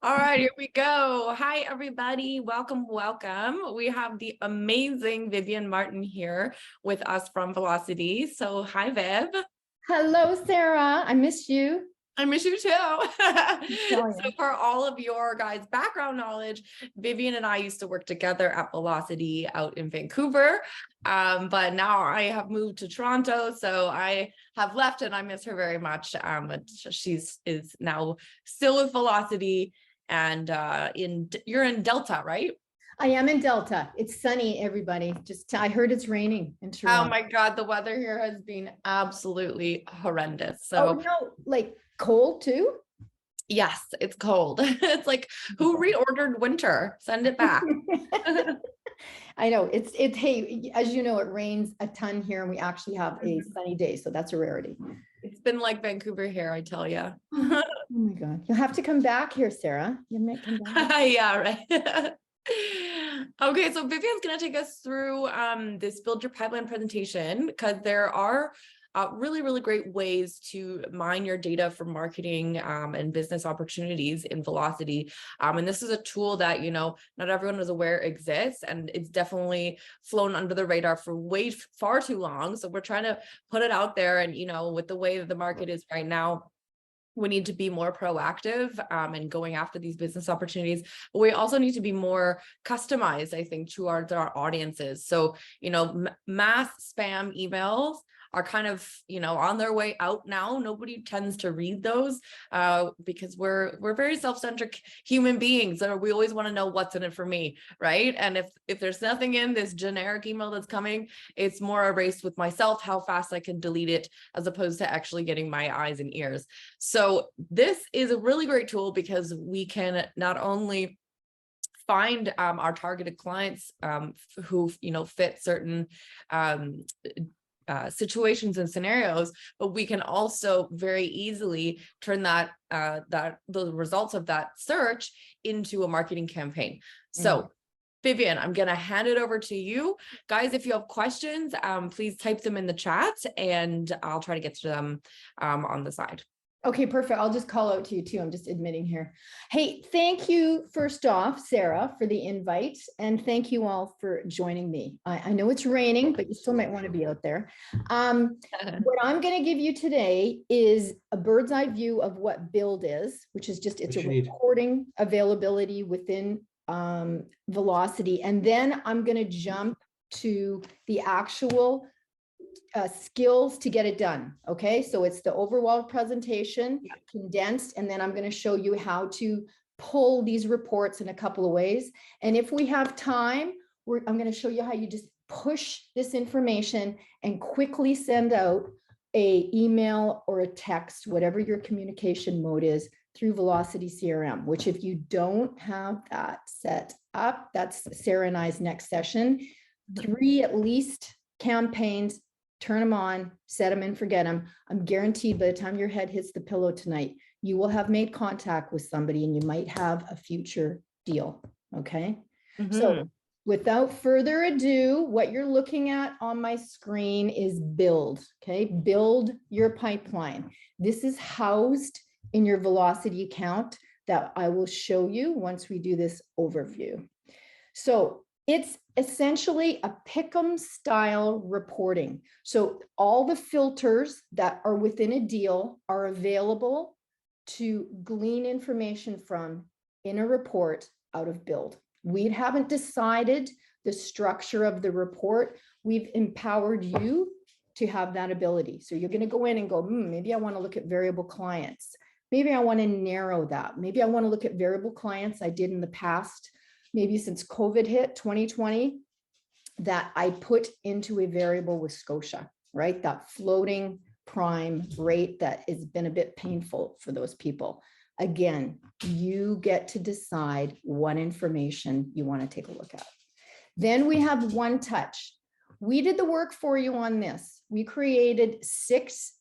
All right, here we go. Hi, everybody. Welcome, welcome. We have the amazing Vivian Martin here with us from Velocity. So, hi, Viv. Hello, Sarah. I missed you. I miss you too. Tell So, you. for all of your guys' background knowledge, Vivian and I used to work together at Velocity out in Vancouver. But now I have moved to Toronto, so I have left and I miss her very much. But is now still with Velocity, and you're in Delta, right? I am in Delta. It's sunny, everybody. I heard it's raining in Oh Toronto. my God, the weather here has been absolutely horrendous. Oh So no, like cold too? yes, it's cold. It's like, who reordered winter? Send it back. I know hey, as you know, it rains a ton here and we actually have a sunny day, so that's a rarity. It's been like Vancouver here, I tell you. Oh my God. You'll have to come back here, Sarah. You might come back. Yeah, right. Okay, so Vivian's going to take us through this Build Your Pipeline presentation because there are really, really great ways to mine your data for marketing and business opportunities in Velocity. And this is a tool that, not everyone is aware exists, and it's definitely flown under the radar for far too long. So we're trying to put it out there, and, with the way that the market is right now, we need to be more proactive in going after these business opportunities, but we also need to be more customized, I think, to our audiences. So, mass spam emails are kind of, on their way out now. Nobody tends to read those because we're very self-centric human beings, and we always want to know what's in it for me, right? And if there's nothing in this generic email that's coming, it's more a race with myself, how fast I can delete it, as opposed to actually getting my eyes and ears. So this is a really great tool because we can not only find our targeted clients who fit certain situations and scenarios, but we can also very easily turn the results of that search into a marketing campaign. So Vivian, I'm going to hand it over to you. Guys, if you have questions, please type them in the chat and I'll try to get to them on the side. Okay, perfect. I'll just call out to you too. I'm just admitting here. Hey, thank you first off, Sarah, for the invite. And thank you all for joining me. I know it's raining, but you still might want to be out there. What I'm going to give you today is a bird's eye view of what Build is, which is it's a reporting availability within Velocity. And then I'm going to jump to the actual skills to get it done. Okay, so it's the overall presentation condensed, and then I'm going to show you how to pull these reports in a couple of ways. And if we have time, I'm going to show you how you just push this information and quickly send out a email or a text, whatever your communication mode is, through Velocity CRM, which if you don't have that set up, that's Sarah and I's next session. 3 at least campaigns, turn them on, set them and forget them. I'm guaranteed by the time your head hits the pillow tonight, you will have made contact with somebody and you might have a future deal. Okay. So without further ado, what you're looking at on my screen is Build. Okay. Build Your Pipeline. This is housed in your Velocity account that I will show you once we do this overview. So it's essentially a pick'em style reporting. So all the filters that are within a deal are available to glean information from in a report out of Build. We haven't decided the structure of the report. We've empowered you to have that ability. So you're going to go in and go, maybe I want to look at variable clients. Maybe I want to narrow that. Maybe I want to look at variable clients I did in the past, maybe since COVID hit 2020, that I put into a variable with Scotia, right? That floating prime rate that has been a bit painful for those people. Again, you get to decide what information you want to take a look at. Then we have One Touch. We did the work for you on this. We created 6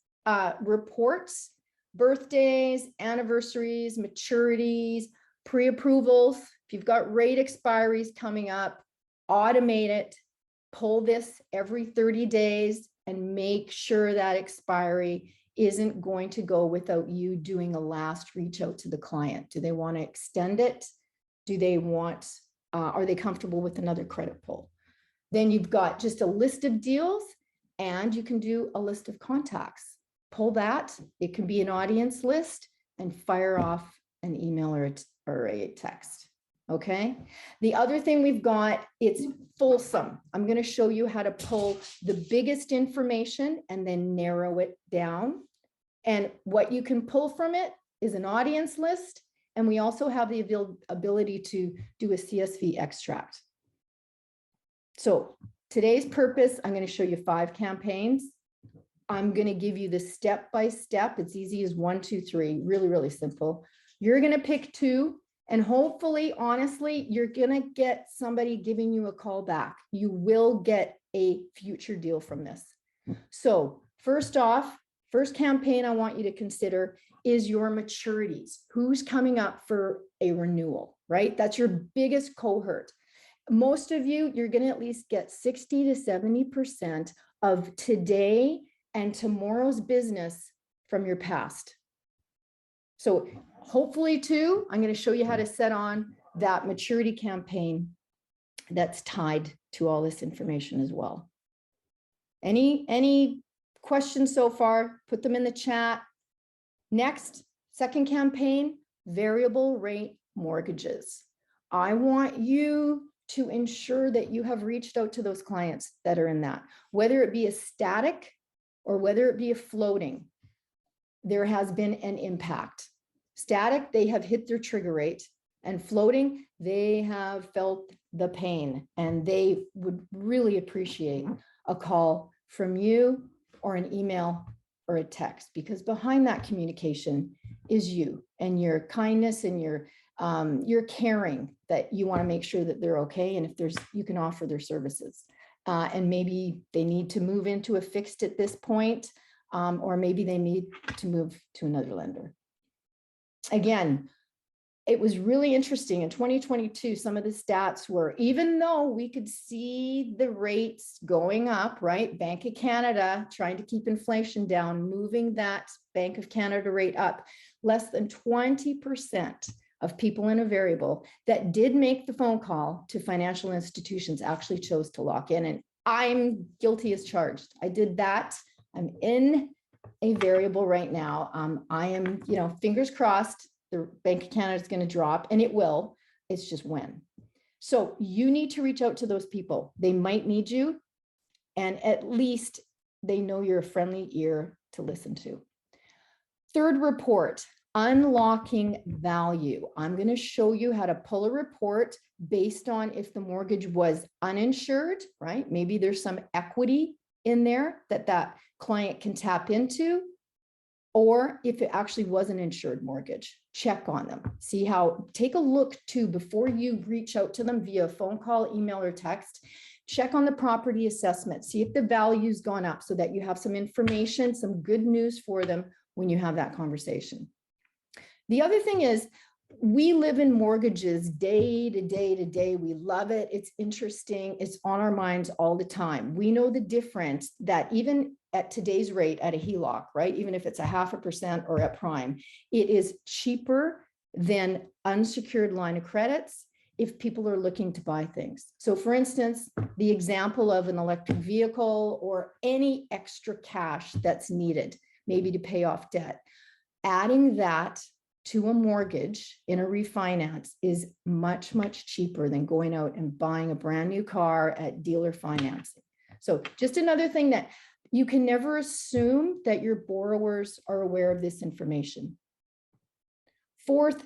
reports: birthdays, anniversaries, maturities, pre-approvals. If you've got rate expiries coming up, automate it, pull this every 30 days and make sure that expiry isn't going to go without you doing a last reach out to the client. Do they want to extend it? Do they want, are they comfortable with another credit pull? Then you've got just a list of deals, and you can do a list of contacts. Pull that. It can be an audience list, and fire off an email or a text. Okay. The other thing we've got, it's fulsome. I'm going to show you how to pull the biggest information and then narrow it down. And what you can pull from it is an audience list. And we also have the ability to do a CSV extract. So today's purpose, I'm going to show you 5 campaigns. I'm going to give you the step-by-step. It's easy as 1, 2, 3, really, really simple. You're going to pick 2. And hopefully, honestly, you're going to get somebody giving you a call back. You will get a future deal from this. So first off, first campaign I want you to consider is your maturities. Who's coming up for a renewal, right? That's your biggest cohort. Most of you, you're going to at least get 60 to 70% of today and tomorrow's business from your past. So hopefully too, I'm going to show you how to set on that maturity campaign that's tied to all this information as well. Any questions so far? Put them in the chat. Next, second campaign, variable rate mortgages. I want you to ensure that you have reached out to those clients that are in that, whether it be a static or whether it be a floating. There has been an impact. Static, they have hit their trigger rate, and floating, they have felt the pain, and they would really appreciate a call from you or an email or a text, because behind that communication is you and your kindness and your caring, that you want to make sure that they're okay. And if there's, you can offer their services, and maybe they need to move into a fixed at this point, or maybe they need to move to another lender. Again, it was really interesting in 2022. Some of the stats were, even though we could see the rates going up, right? Bank of Canada trying to keep inflation down, moving that Bank of Canada rate up, less than 20% of people in a variable that did make the phone call to financial institutions actually chose to lock in. And I'm guilty as charged. I did that. I'm in a variable right now. I am, fingers crossed, the Bank of Canada is going to drop, and it will. It's just when. So you need to reach out to those people. They might need you, and at least they know you're a friendly ear to listen to. Third report, unlocking value. I'm going to show you how to pull a report based on if the mortgage was uninsured, right? Maybe there's some equity in there that client can tap into, or if it actually was an insured mortgage. Check on them. See how, take a look too before you reach out to them via phone call, email, or text. Check on the property assessment. See if the value's gone up, so that you have some information, some good news for them when you have that conversation. The other thing is, we live in mortgages day to day to day. We love it. It's interesting. It's on our minds all the time. We know the difference that even at today's rate at a HELOC, right? Even if it's 0.5% or at prime, it is cheaper than unsecured line of credits if people are looking to buy things. So for instance, the example of an electric vehicle or any extra cash that's needed, maybe to pay off debt, adding that to a mortgage in a refinance is much, much cheaper than going out and buying a brand new car at dealer financing. So just another thing, that you can never assume that your borrowers are aware of this information. Fourth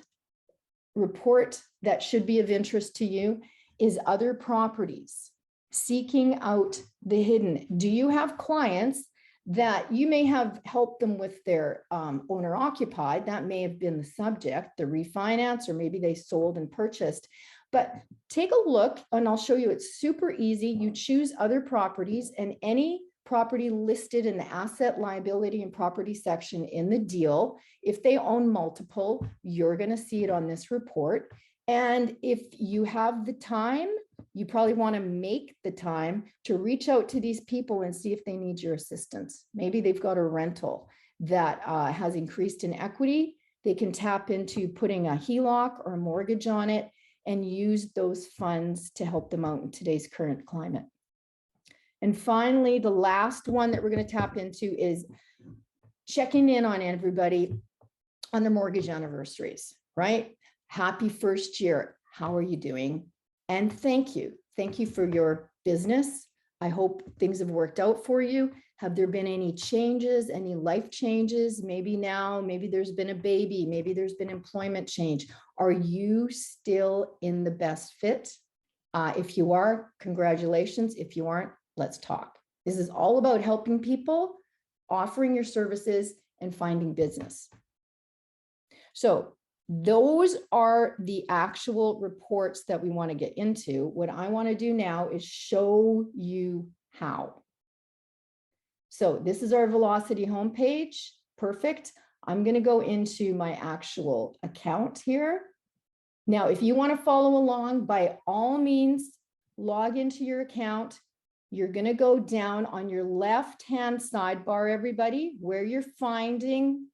report that should be of interest to you is other properties. Seeking out the hidden. Do you have clients that you may have helped them with their owner occupied? That may have been the subject, the refinance, or maybe they sold and purchased. But take a look, and I'll show you. It's super easy. You choose other properties, and any property listed in the asset, liability, and property section in the deal, if they own multiple, you're going to see it on this report. And if you have the time, you probably want to make the time to reach out to these people and see if they need your assistance. Maybe they've got a rental. that has increased in equity, they can tap into putting a HELOC or a mortgage on it and use those funds to help them out in today's current climate. And finally, the last one that we're going to tap into is checking in on everybody on their mortgage anniversaries, right? Happy first year. How are you doing? And thank you. Thank you for your business. I hope things have worked out for you. Have there been any changes, any life changes? Maybe now, maybe there's been a baby, maybe there's been employment change. Are you still in the best fit? If you are, congratulations. If you aren't, let's talk. This is all about helping people, offering your services, and finding business. So those are the actual reports that we want to get into. What I want to do now is show you how. So this is our Velocity homepage. Perfect. I'm going to go into my actual account here. Now, if you want to follow along, by all means, log into your account. You're going to go down on your left-hand sidebar, everybody, where you're finding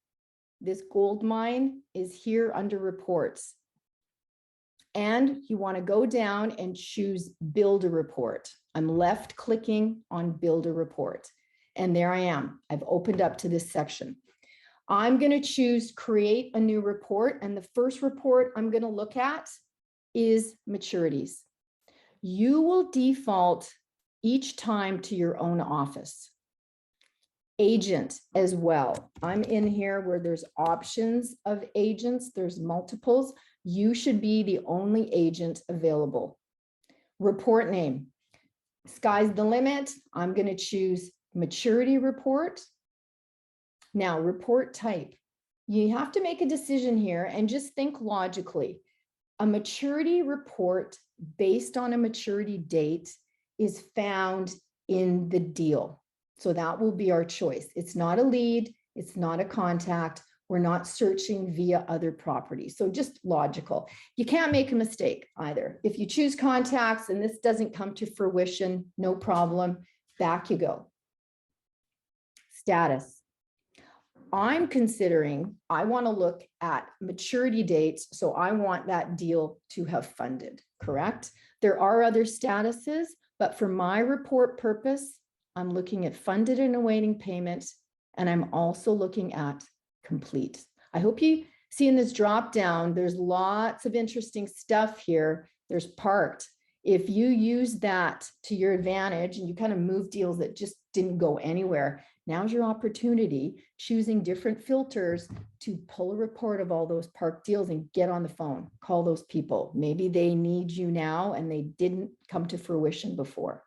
this gold mine is here under reports. And you want to go down and choose build a report. I'm left clicking on build a report. And there I am. I've opened up to this section. I'm going to choose create a new report. And the first report I'm going to look at is maturities. You will default each time to your own office. Agent as well. I'm in here where there's options of agents. There's multiples. You should be the only agent available. Report name. Sky's the limit. I'm going to choose maturity report. Now, report type. You have to make a decision here and just think logically. A maturity report based on a maturity date is found in the deal. So that will be our choice. It's not a lead. It's not a contact. We're not searching via other properties. So just logical. You can't make a mistake either. If you choose contacts and this doesn't come to fruition, no problem. Back you go. Status. I'm considering, I want to look at maturity dates. So I want that deal to have funded, correct? There are other statuses, but for my report purpose, I'm looking at funded and awaiting payment, and I'm also looking at complete. I hope you see in this drop down, there's lots of interesting stuff here. There's parked. If you use that to your advantage and you kind of move deals that just didn't go anywhere, now's your opportunity, choosing different filters to pull a report of all those parked deals and get on the phone, call those people. Maybe they need you now and they didn't come to fruition before.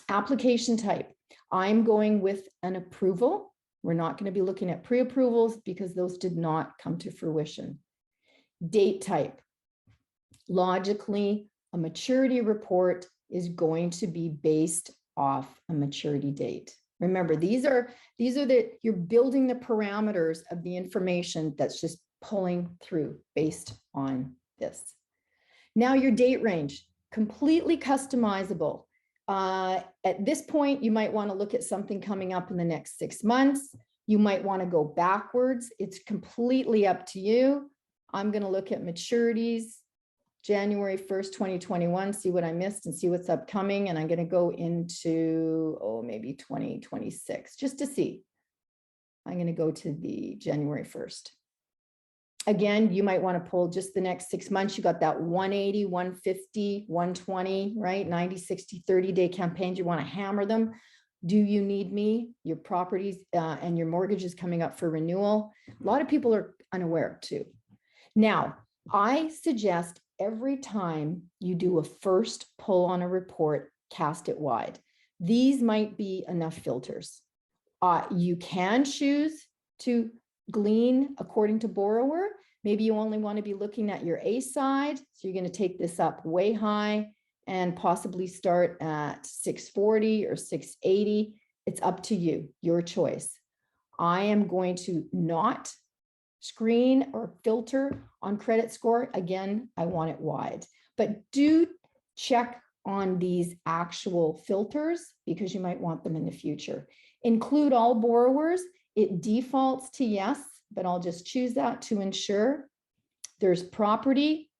Application type. I'm going with an approval. We're not going to be looking at pre-approvals because those did not come to fruition. Date type. Logically, a maturity report is going to be based off a maturity date. Remember, these are you're building the parameters of the information that's just pulling through based on this. Now your date range, completely customizable. At this point, you might want to look at something coming up in the next 6 months. You might want to go backwards. It's completely up to you. I'm going to look at maturities, January 1st, 2021, see what I missed and see what's upcoming. And I'm going to go into, maybe 2026, just to see. I'm going to go to the January 1st. Again, you might want to pull just the next 6 months. You got that 180, 150, 120, right? 90, 60, 30-day campaigns. You want to hammer them. Do you need me? Your properties and your mortgage is coming up for renewal. A lot of people are unaware too. Now, I suggest every time you do a first pull on a report, cast it wide. These might be enough filters. You can choose to glean according to borrower. Maybe you only want to be looking at your A side. So you're going to take this up way high and possibly start at 640 or 680. It's up to you, your choice. I am going to not screen or filter on credit score. Again, I want it wide, but do check on these actual filters because you might want them in the future. Include all borrowers. It defaults to yes, but I'll just choose that to ensure. There's property,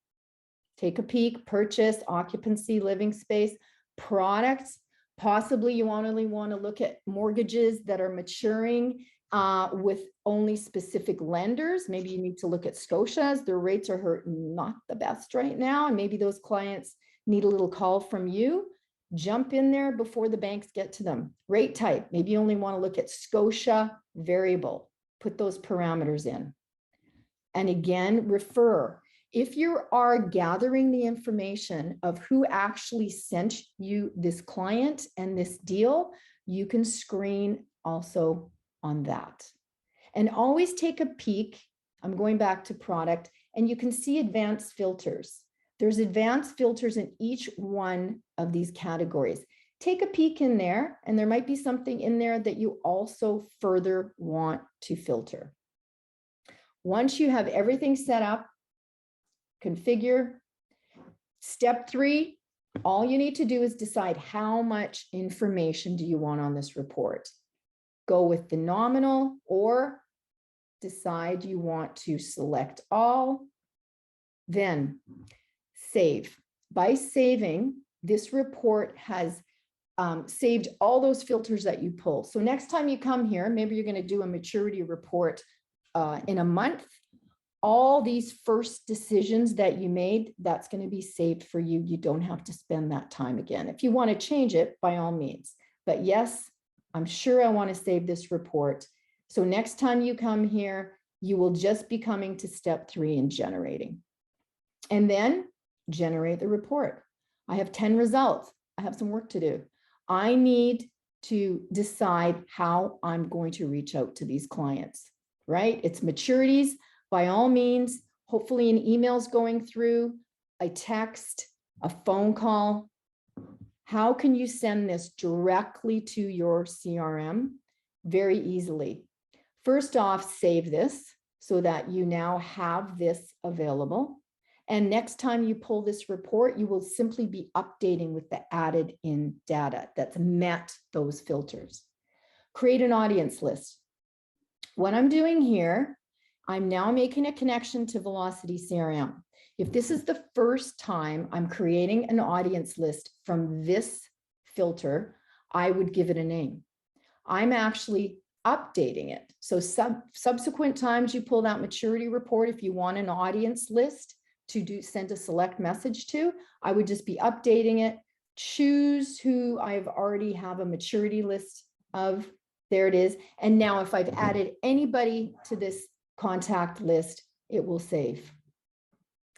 take a peek, purchase, occupancy, living space, products. Possibly you only want to look at mortgages that are maturing with only specific lenders. Maybe you need to look at Scotia's. Their rates are not the best right now. And maybe those clients need a little call from you. Jump in there before the banks get to them. Rate type, maybe you only want to look at Scotia variable. Put those parameters in. And again, refer. If you are gathering the information of who actually sent you this client and this deal, you can screen also on that. And always take a peek. I'm going back to product, and you can see advanced filters. There's advanced filters in each one of these categories. Take a peek in there, and there might be something in there that you also further want to filter. Once you have everything set up, configure. Step 3, all you need to do is decide how much information do you want on this report. Go with the nominal or decide you want to select all. Then save. By saving, this report has saved all those filters that you pull. So next time you come here, maybe you're going to do a maturity report in a month. All these first decisions that you made, that's going to be saved for you. You don't have to spend that time again. If you want to change it, by all means. But yes, I'm sure I want to save this report. So next time you come here, you will just be coming to step 3 in generating. And then generate the report. I have 10 results. I have some work to do. I need to decide how I'm going to reach out to these clients, right? It's maturities. By all means, hopefully an email's going through, a text, a phone call. How can you send this directly to your CRM? Very easily. First off, save this so that you now have this available. And next time you pull this report, you will simply be updating with the added in data that's met those filters. Create an audience list. What I'm doing here, I'm now making a connection to Velocity CRM. If this is the first time I'm creating an audience list from this filter, I would give it a name. I'm actually updating it. So subsequent times you pull that maturity report, if you want an audience list to send a select message to, I would just be updating it. Choose who I've already have a maturity list of. There it is. And now if I've added anybody to this contact list, it will save.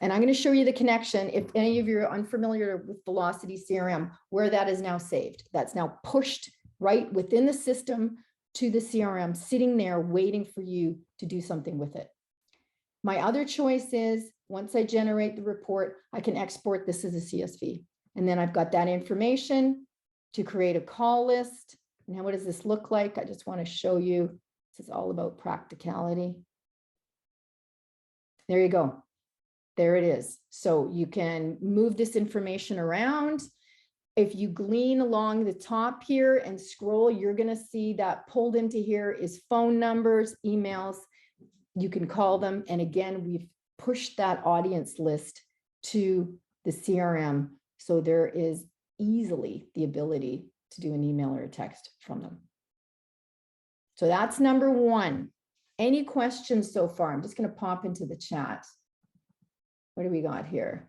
And I'm going to show you the connection, if any of you are unfamiliar with Velocity CRM, where that is now saved. That's now pushed right within the system to the CRM, sitting there waiting for you to do something with it. My other choice is, once I generate the report, I can export this as a CSV. And then I've got that information to create a call list. Now, what does this look like? I just want to show you. This is all about practicality. There you go. There it is. So you can move this information around. If you glean along the top here and scroll, you're going to see that pulled into here is phone numbers, emails. You can call them. And again, we've pushed that audience list to the CRM. So there is easily the ability to do an email or a text from them. So that's number 1. Any questions so far? I'm just going to pop into the chat. What do we got here?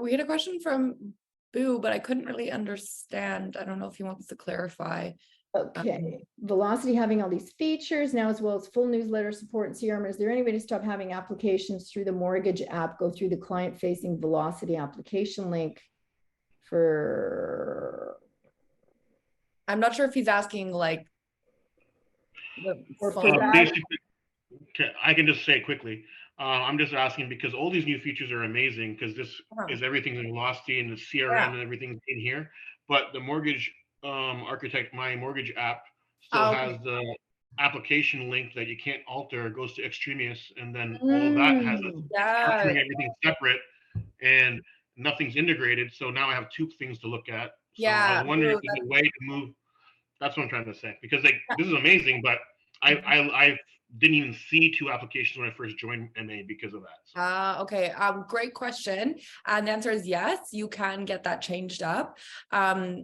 We had a question from Boo, but I couldn't really understand. I don't know if he wants to clarify. Okay, Velocity having all these features now, as well as full newsletter support and CRM. Is there any way to stop having applications through the mortgage app go through the client-facing Velocity application link for? I'm not sure if he's asking like basically, I can just say quickly. I'm just asking because all these new features are amazing because this is everything in Velocity and the CRM and everything's in here. But the mortgage architect, my mortgage app still has the application link that you can't alter. It goes to Extremius, and then all of that has structuring everything separate, and nothing's integrated. So now I have 2 things to look at. So I was wondering if there's a way to move. That's what I'm trying to say, because this is amazing, but I didn't even see 2 applications when I first joined MA because of that. Okay. Great question. And the answer is yes, you can get that changed up.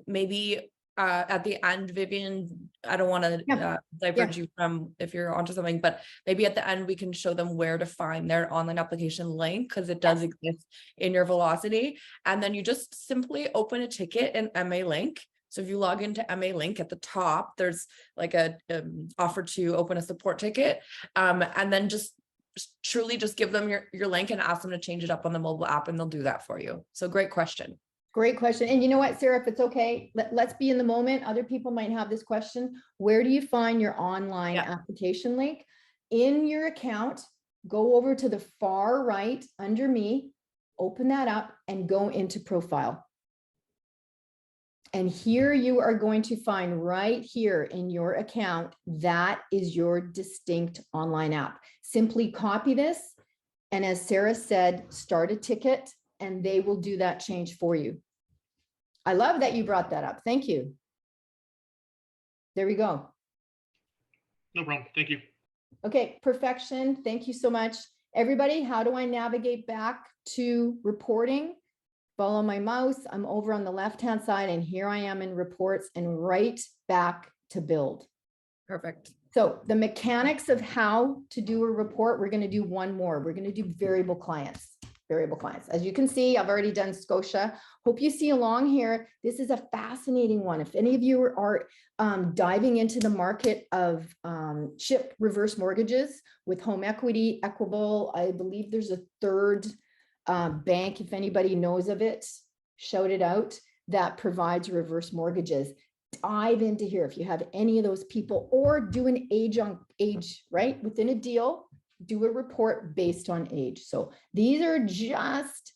Maybe at the end, Vivian, I don't want to divert you from if you're onto something, but maybe at the end we can show them where to find their online application link, because it does exist in your Velocity. And then you just simply open a ticket in MA Link. So if you log into MA Link at the top, there's like a offer to open a support ticket, and then just truly just give them your link and ask them to change it up on the mobile app, and they'll do that for you. So great question. Great question. And you know what, Sarah, if it's okay, let's be in the moment. Other people might have this question. Where do you find your online application link? In your account, go over to the far right under me, open that up and go into profile. And here you are going to find right here in your account, that is your distinct online app. Simply copy this. And as Sarah said, start a ticket and they will do that change for you. I love that you brought that up. Thank you. There we go. No problem. Thank you. Okay, perfection. Thank you so much. Everybody, how do I navigate back to reporting? Follow my mouse. I'm over on the left-hand side and here I am in reports and right back to build. Perfect. So the mechanics of how to do a report, we're going to do one more. We're going to do variable clients. Variable clients. As you can see, I've already done Scotia. Hope you see along here. This is a fascinating one. If any of you are diving into the market of CHIP reverse mortgages with home equity, Equitable, I believe there's a third bank, if anybody knows of it, shout it out, that provides reverse mortgages. Dive into here if you have any of those people, or do an age on age, right? Within a deal, do a report based on age. So these are just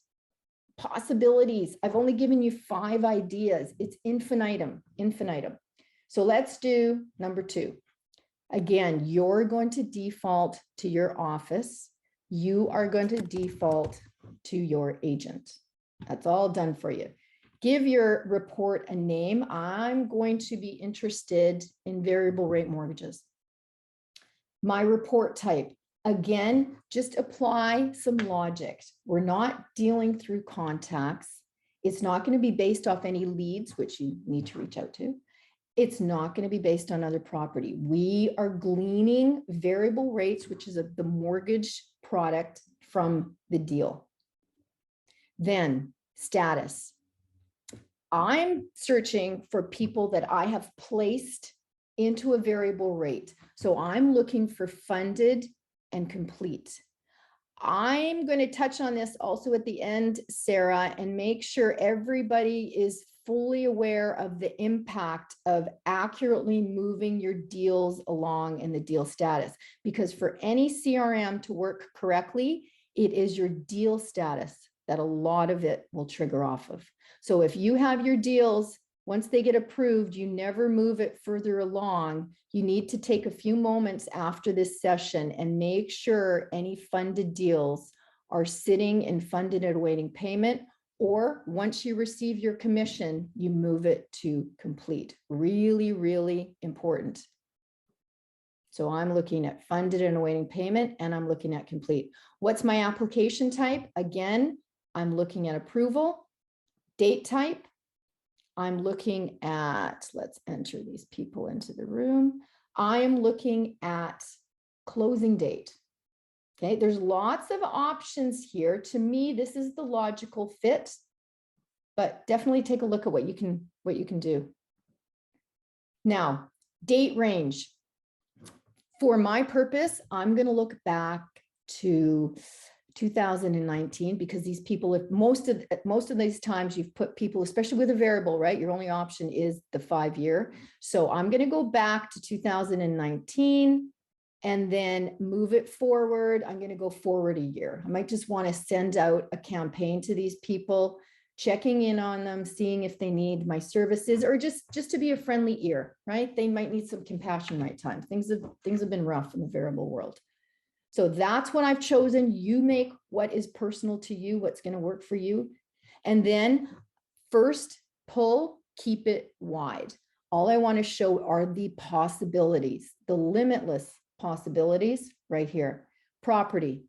possibilities. I've only given you 5 ideas. It's infinitum. So let's do number 2. Again, you're going to default to your office. You are going to default to your agent. That's all done for you. Give your report a name. I'm going to be interested in variable rate mortgages. My report type, again, just apply some logic. We're not dealing through contacts. It's not going to be based off any leads, which you need to reach out to. It's not going to be based on other property. We are gleaning variable rates, which is the mortgage product from the deal. Then status. I'm searching for people that I have placed into a variable rate. So I'm looking for funded and complete. I'm going to touch on this also at the end, Sarah, and make sure everybody is fully aware of the impact of accurately moving your deals along in the deal status. Because for any CRM to work correctly, it is your deal status that a lot of it will trigger off of. So if you have your deals, once they get approved, you never move it further along. You need to take a few moments after this session and make sure any funded deals are sitting and funded and awaiting payment, or once you receive your commission, you move it to complete. Really, really important. So I'm looking at funded and awaiting payment, and I'm looking at complete. What's my application type? Again, I'm looking at approval. Date type, I'm looking at, let's enter these people into the room. I am looking at closing date. Okay, there's lots of options here. To me, this is the logical fit, but definitely take a look at what you can do. Now, date range. For my purpose, I'm going to look back to 2019, because these people, if most of these times you've put people, especially with a variable, right? Your only option is the 5-year. So I'm going to go back to 2019 and then move it forward. I'm going to go forward a year. I might just want to send out a campaign to these people, checking in on them, seeing if they need my services, or just to be a friendly ear, right? They might need some compassion right time. Things have been rough in the variable world. So that's what I've chosen. You make what is personal to you, what's going to work for you. And then first pull, keep it wide. All I want to show are the possibilities, the limitless possibilities right here. Property,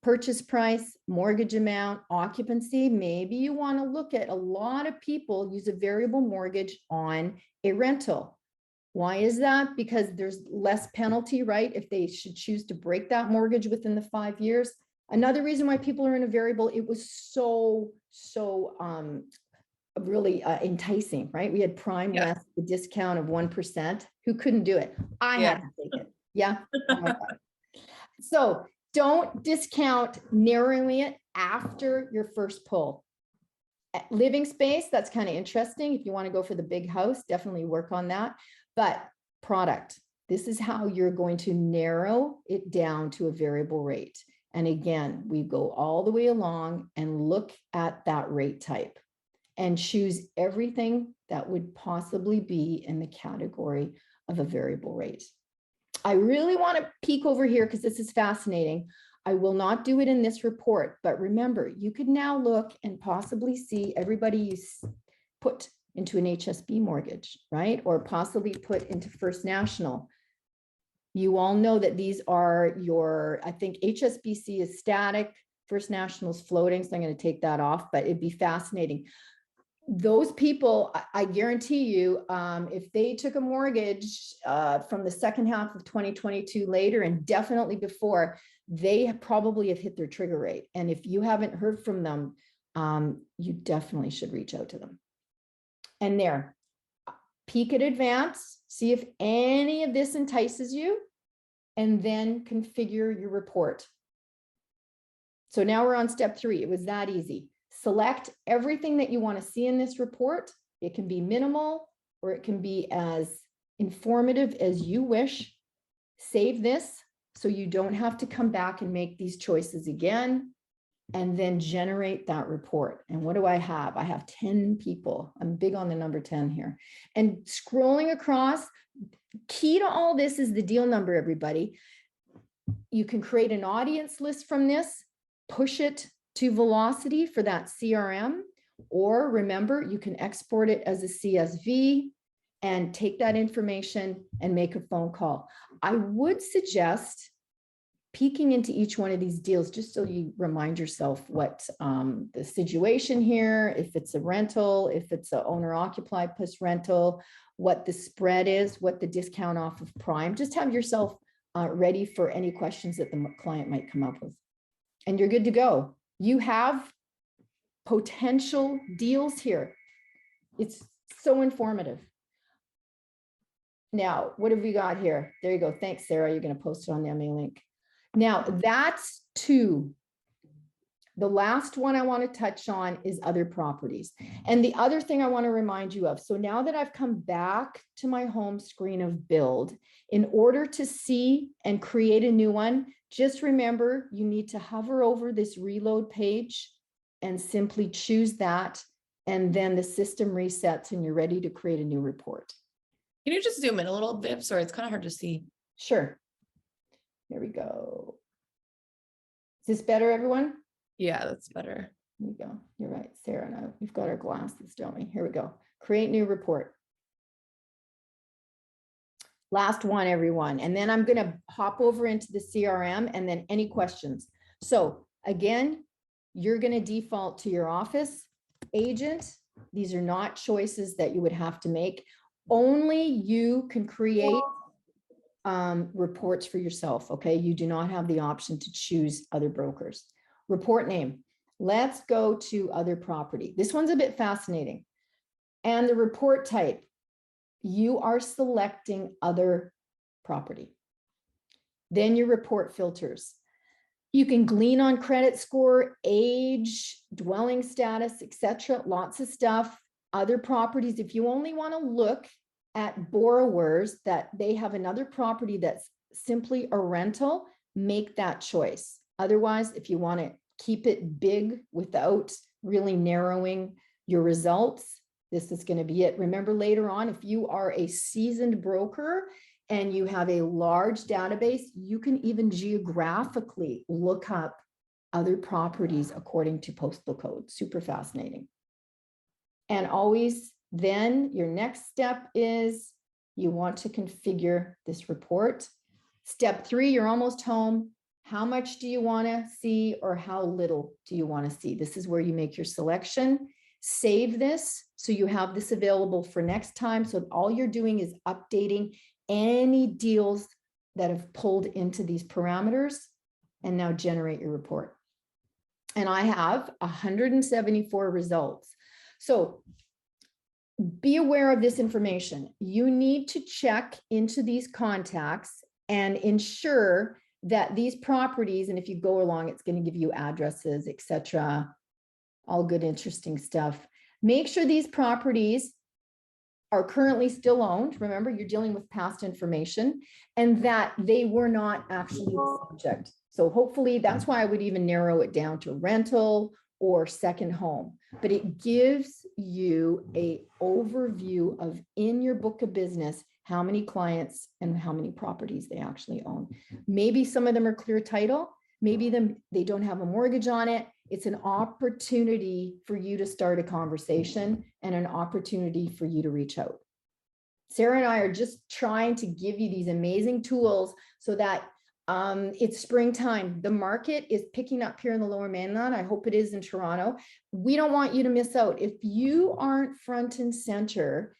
purchase price, mortgage amount, occupancy. Maybe you want to look at, a lot of people use a variable mortgage on a rental. Why is that? Because there's less penalty, right? If they should choose to break that mortgage within the 5 years. Another reason why people are in a variable, it was so really enticing, right? We had prime less the discount of 1%. Who couldn't do it? I had to take it. Yeah. Oh my God. So don't discount narrowing it after your first pull. Living space, that's kind of interesting. If you want to go for the big house, definitely work on that. But product, this is how you're going to narrow it down to a variable rate. And again, we go all the way along and look at that rate type and choose everything that would possibly be in the category of a variable rate. I really want to peek over here because this is fascinating. I will not do it in this report, but remember, you could now look and possibly see everybody you put into an HSB mortgage, right? Or possibly put into First National. You all know that these are your, I think HSBC is static, First National is floating, so I'm going to take that off, but it'd be fascinating. Those people, I guarantee you, if they took a mortgage from the second half of 2022 later, and definitely before, they probably have hit their trigger rate. And if you haven't heard from them, you definitely should reach out to them. And there, peek at advance, see if any of this entices you, and then configure your report. So now we're on step 3. It was that easy. Select everything that you want to see in this report. It can be minimal or it can be as informative as you wish. Save this so you don't have to come back and make these choices again, and then generate that report. And what do I have? I have 10 people. I'm big on the number 10 here. And scrolling across, key to all this is the deal number, everybody. You can create an audience list from this, push it to Velocity for that CRM, or remember, you can export it as a CSV and take that information and make a phone call. I would suggest peeking into each one of these deals just so you remind yourself what the situation here, if it's a rental, if it's an owner-occupied plus rental, what the spread is, what the discount off of prime. Just have yourself ready for any questions that the client might come up with. And you're good to go. You have potential deals here. It's so informative. Now, what have we got here? There you go. Thanks, Sarah. You're going to post it on the MA link. Now, that's 2. The last one I want to touch on is other properties. And the other thing I want to remind you of, so now that I've come back to my home screen of Build, in order to see and create a new one, just remember you need to hover over this reload page and simply choose that. And then the system resets and you're ready to create a new report. Can you just zoom in a little bit? Sorry, it's kind of hard to see. Sure. Here we go. Is this better, everyone? Yeah, that's better. Here we go. You're right, Sarah and I, we've got our glasses, don't we? Here we go. Create new report. Last one, everyone. And then I'm going to hop over into the CRM and then any questions. So again, you're going to default to your office agent. These are not choices that you would have to make. Only you can create reports for yourself. Okay. You do not have the option to choose other brokers. Report name. Let's go to other property. This one's a bit fascinating. And the report type, you are selecting other property. Then your report filters. You can glean on credit score, age, dwelling status, etc. Lots of stuff. Other properties, if you only want to look at borrowers that they have another property that's simply a rental, make that choice. Otherwise, if you want to keep it big without really narrowing your results, this is going to be it. Remember later on, if you are a seasoned broker and you have a large database, you can even geographically look up other properties according to postal code. Super fascinating. And always Then your next step is you want to configure this report. Step 3, you're almost home. How much do you want to see or how little do you want to see? This is where you make your selection. Save this so you have this available for next time. So all you're doing is updating any deals that have pulled into these parameters, and now generate your report. And I have 174 results. So be aware of this information. You need to check into these contacts and ensure that these properties, and if you go along, it's going to give you addresses, etc. All good, interesting stuff. Make sure these properties are currently still owned. Remember, you're dealing with past information, and that they were not actually the subject. So hopefully that's why I would even narrow it down to rental or second home, but it gives you a overview of, in your book of business, how many clients and how many properties they actually own. Maybe some of them are clear title, maybe they don't have a mortgage on it. It's an opportunity for you to start a conversation and an opportunity for you to reach out. Sarah and I are just trying to give you these amazing tools so that it's springtime. The market is picking up here in the Lower Mainland. I hope it is in Toronto. We don't want you to miss out. If you aren't front and center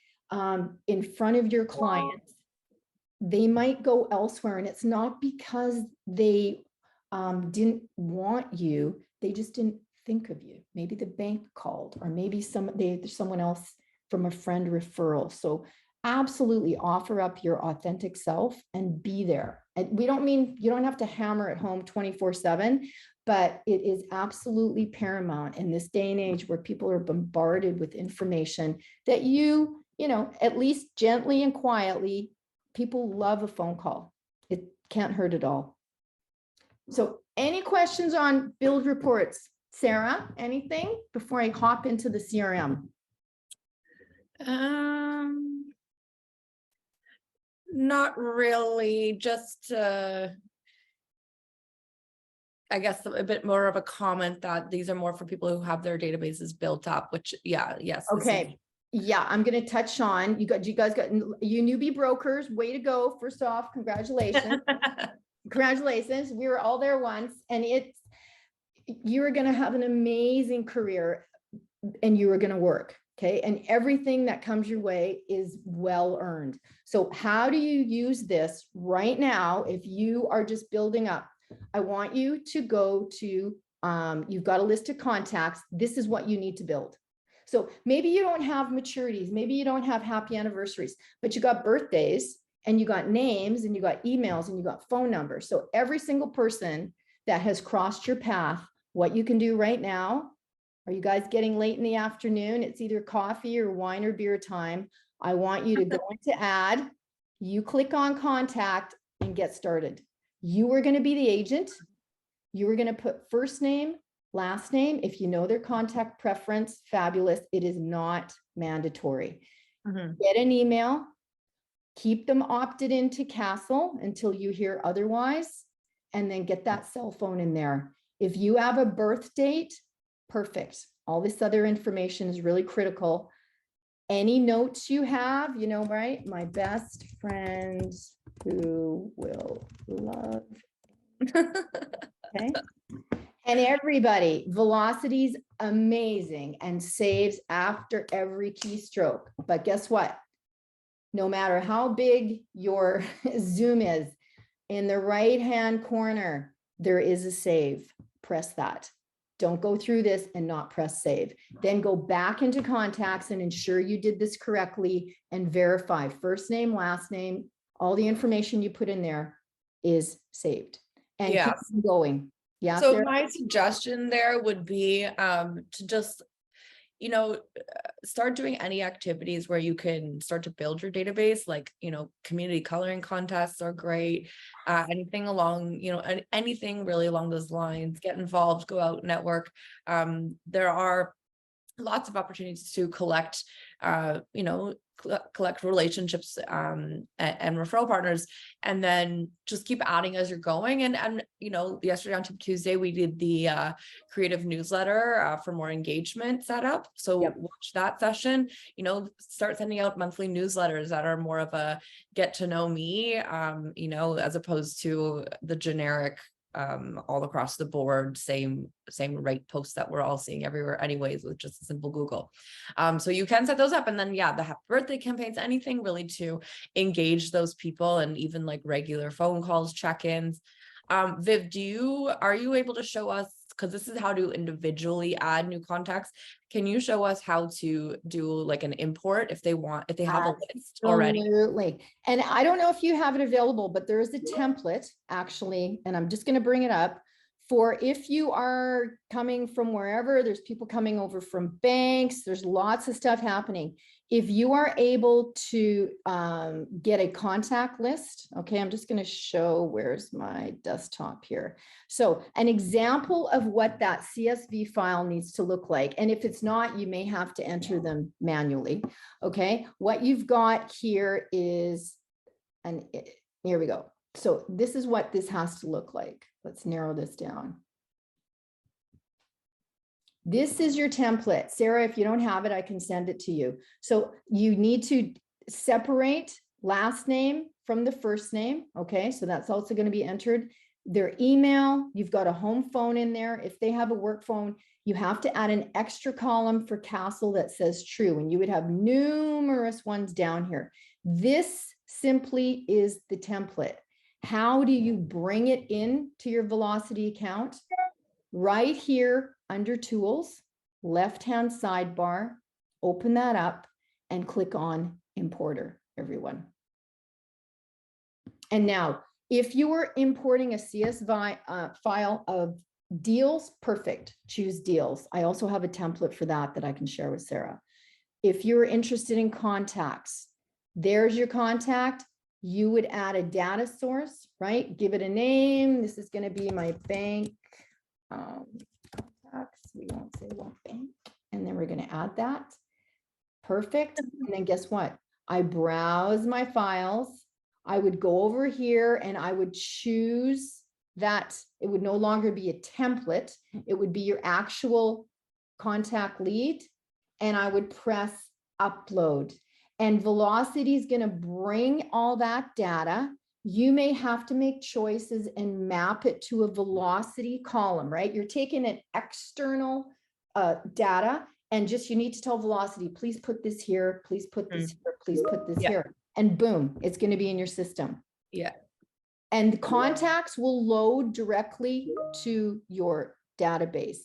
in front of your clients, they might go elsewhere. And it's not because they didn't want you. They just didn't think of you. Maybe the bank called, or maybe there's someone else from a friend referral. So absolutely offer up your authentic self and be there. And we don't mean you don't have to hammer at home 24/7, but it is absolutely paramount in this day and age where people are bombarded with information that you know, at least gently and quietly, people love a phone call. It can't hurt at all. So any questions on build reports? Sarah, anything before I hop into the CRM? Not really, just I guess a bit more of a comment that these are more for people who have their databases built up, which yes. Okay. Yeah, I'm going to touch on, you guys got, you newbie brokers, way to go. First off, congratulations. Congratulations. We were all there once, and you are going to have an amazing career, and you are going to work. Okay. And everything that comes your way is well earned. So how do you use this right now? If you are just building up, I want you to go to, you've got a list of contacts. This is what you need to build. So maybe you don't have maturities, maybe you don't have happy anniversaries, but you got birthdays, and you got names, and you got emails, and you got phone numbers. So every single person that has crossed your path, what you can do right now. Are you guys getting late in the afternoon? It's either coffee or wine or beer time. I want you to go into add, you click on contact and get started. You are going to be the agent. You are going to put first name, last name. If you know their contact preference, fabulous. It is not mandatory. Get an email, keep them opted into Castle until you hear otherwise, and then get that cell phone in there. If you have a birth date, perfect. All this other information is really critical. Any notes you have, you know, right? My best friend who will love. Okay. And everybody, Velocity's amazing and saves after every keystroke. But guess what? No matter how big your Zoom is, in the right-hand corner, there is a save. Press that. Don't go through this and not press save. Then go back into contacts and ensure you did this correctly and verify first name, last name, all the information you put in there is saved. And keep going. Yeah. So my suggestion there would be to just, you know, start doing any activities where you can start to build your database, like, you know, community coloring contests are great. Anything along, you know, anything really along those lines, get involved, go out, network. There are lots of opportunities to collect, collect relationships and referral partners, and then just keep adding as you're going. And yesterday on Tip Tuesday, we did the creative newsletter for more engagement setup. So watch that session, start sending out monthly newsletters that are more of a get to know me, as opposed to the generic all across the board, same right posts that we're all seeing everywhere anyways, with just a simple Google. So you can set those up, and then the happy birthday campaigns, anything really to engage those people, and even like regular phone calls, check-ins. Viv, are you able to show us, because this is how to individually add new contacts, can you show us how to do like an import if they have a list already? Absolutely. And I don't know if you have it available, but there is a template actually, and I'm just going to bring it up for if you are coming from wherever, there's people coming over from banks, there's lots of stuff happening. If you are able to get a contact list, okay, I'm just going to show, where's my desktop here. So an example of what that CSV file needs to look like. And if it's not, you may have to enter them manually. Okay, what you've got here is, here we go. So this is what this has to look like. Let's narrow this down. This is your template. Sarah, if you don't have it, I can send it to you. So you need to separate last name from the first name. Okay, so that's also going to be entered. Their email, you've got a home phone in there. If they have a work phone, you have to add an extra column for Castle that says true, and you would have numerous ones down here. This simply is the template. How do you bring it in to your Velocity account? Right here under Tools, left-hand sidebar, open that up and click on Importer, everyone. And now, if you are importing a CSV file of deals, perfect, choose deals. I also have a template for that I can share with Sarah. If you're interested in contacts, there's your contact. You would add a data source, right? Give it a name. This is going to be my bank. Contacts. We won't say what bank. And then we're going to add that. Perfect. And then guess what? I browse my files. I would go over here and I would choose that. It would no longer be a template. It would be your actual contact lead. And I would press upload. And Velocity is going to bring all that data. You may have to make choices and map it to a Velocity column, right? You're taking an external data and just, you need to tell Velocity, please put this here, please put this here, please put this here. And boom, it's going to be in your system. Yeah. And the contacts will load directly to your database.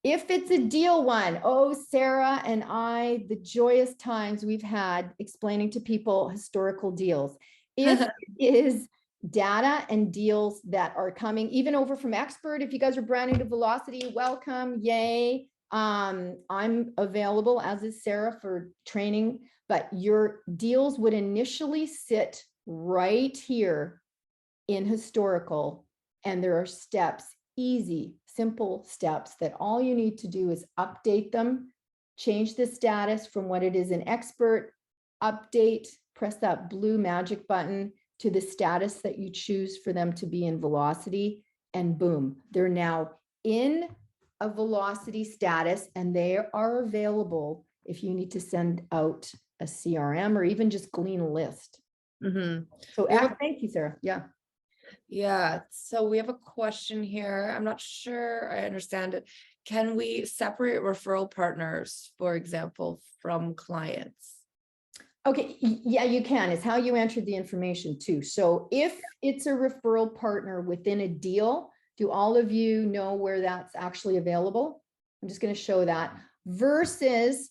If it's a deal one, oh, Sarah and I, the joyous times we've had explaining to people historical deals. If it is data and deals that are coming even over from Expert, if you guys are brand new to Velocity, welcome, yay. I'm available, as is Sarah, for training, but your deals would initially sit right here in historical, and there are steps, easy, simple steps that all you need to do is update them, change the status from what it is in Expert, update, press that blue magic button to the status that you choose for them to be in Velocity, and boom, they're now in a Velocity status, and they are available if you need to send out a CRM or even just glean a list. So thank you, Sarah. Yeah, so we have a question here. I'm not sure I understand it. Can we separate referral partners, for example, from clients? Okay, yeah, you can. It's how you entered the information too. So if it's a referral partner within a deal, do all of you know where that's actually available? I'm just going to show that versus,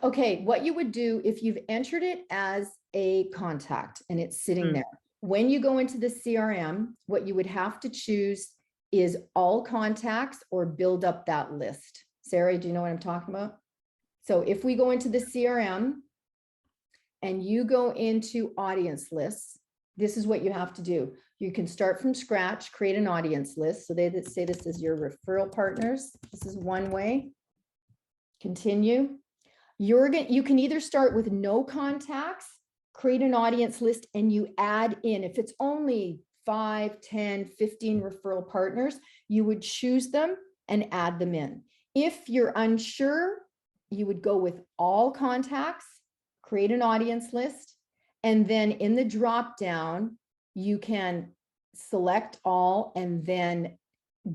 okay, what you would do if you've entered it as a contact and it's sitting there. When you go into the CRM, what you would have to choose is all contacts or build up that list. Sarah, do you know what I'm talking about? So if we go into the CRM and you go into audience lists, this is what you have to do. You can start from scratch, create an audience list. So they say this is your referral partners. This is one way. Continue. You can either start with no contacts, create an audience list, and you add in, if it's only 5, 10, 15 referral partners, you would choose them and add them in. If you're unsure, you would go with all contacts, create an audience list, and then in the drop down, you can select all and then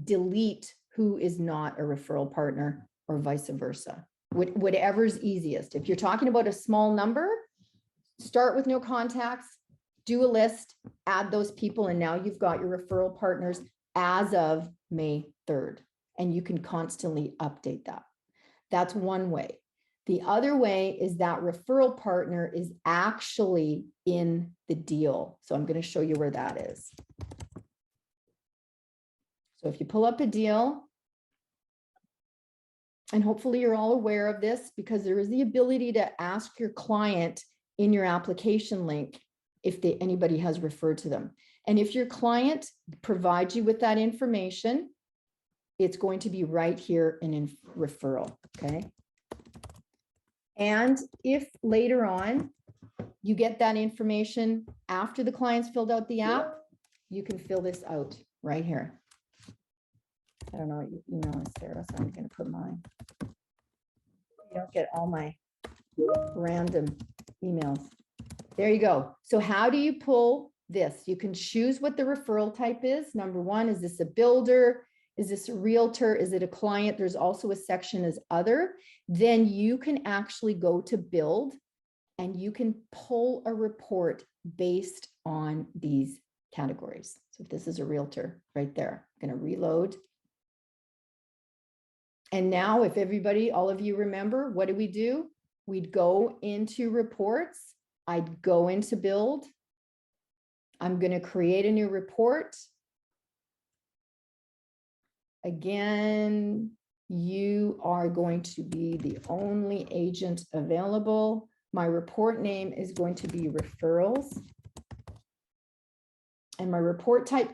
delete who is not a referral partner or vice versa. Whatever's easiest. If you're talking about a small number, start with no contacts, do a list, add those people, and now you've got your referral partners as of May 3rd, and you can constantly update that. That's one way. The other way is that referral partner is actually in the deal. So I'm going to show you where that is. So if you pull up a deal, and hopefully you're all aware of this, because there is the ability to ask your client in your application link if anybody has referred to them. And if your client provides you with that information, it's going to be right here in referral, okay? And if later on you get that information after the client's filled out the app, you can fill this out right here. I don't know what your email is, Sarah, so I'm going to put mine. You don't get all my random emails. There you go. So how do you pull this? You can choose what the referral type is. Number one, is this a builder? Is this a realtor? Is it a client? There's also a section as other. Then you can actually go to build and you can pull a report based on these categories. So if this is a realtor right there, I'm going to reload. And now if everybody, all of you remember, what do? We'd go into reports. I'd go into build. I'm going to create a new report. Again, you are going to be the only agent available. My report name is going to be referrals. And my report type.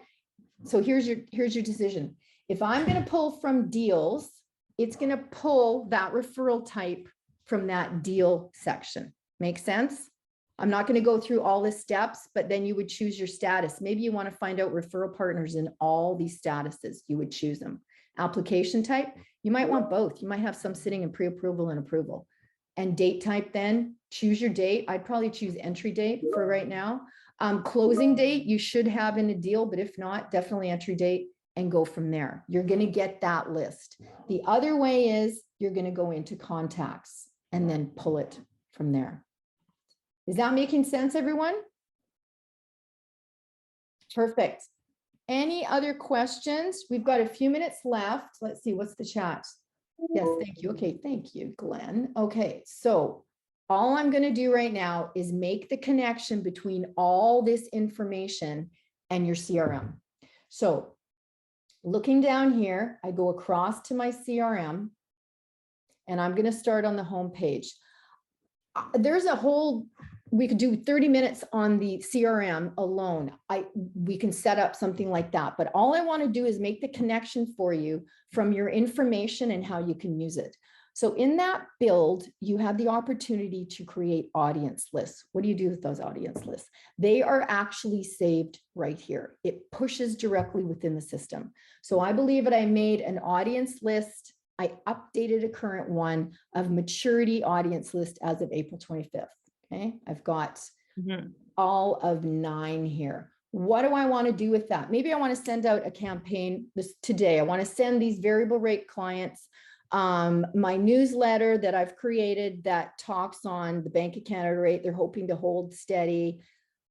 So here's your decision. If I'm going to pull from deals, it's going to pull that referral type from that deal section. Make sense? I'm not going to go through all the steps, but then you would choose your status. Maybe you want to find out referral partners in all these statuses. You would choose them. Application type, you might want both. You might have some sitting in pre-approval and approval. And date type, then choose your date. I'd probably choose entry date for right now. Closing date, you should have in a deal, but if not, definitely entry date and go from there. You're going to get that list. The other way is you're going to go into contacts and then pull it from there. Is that making sense, everyone? Perfect. Any other questions? We've got a few minutes left. Let's see, what's the chat? Yes, thank you. Okay, thank you, Glenn. Okay, so all I'm going to do right now is make the connection between all this information and your CRM. So looking down here, I go across to my CRM and I'm going to start on the home page. There's a whole, we could do 30 minutes on the CRM alone. We can set up something like that, but all I want to do is make the connection for you from your information and how you can use it. So in that build, you have the opportunity to create audience lists. What do you do with those audience lists? They are actually saved right here. It pushes directly within the system. So I believe that I made an audience list. I updated a current one of maturity audience list as of April 25th. Okay, I've got all of 9 here. What do I want to do with that? Maybe I want to send out a campaign today. I want to send these variable rate clients my newsletter that I've created that talks on the Bank of Canada rate. They're hoping to hold steady,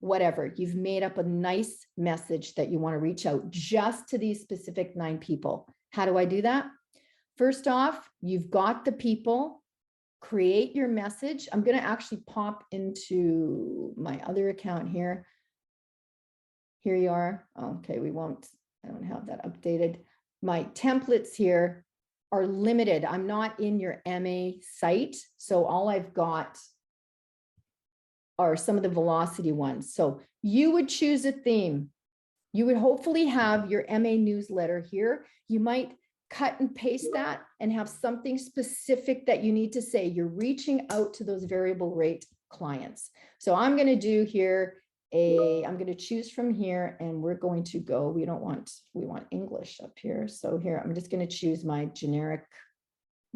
whatever. You've made up a nice message that you want to reach out just to these specific 9 people. How do I do that? First off, you've got the people. Create your message. I'm going to actually pop into my other account here. Here you are. Okay, I don't have that updated. My templates here are limited. I'm not in your MA site. So all I've got are some of the velocity ones. So you would choose a theme. You would hopefully have your MA newsletter here. You might cut and paste that and have something specific that you need to say. You're reaching out to those variable rate clients. So I'm going to do here I'm going to choose from here, and we're going to go, we want English up here. So here, I'm just going to choose my generic,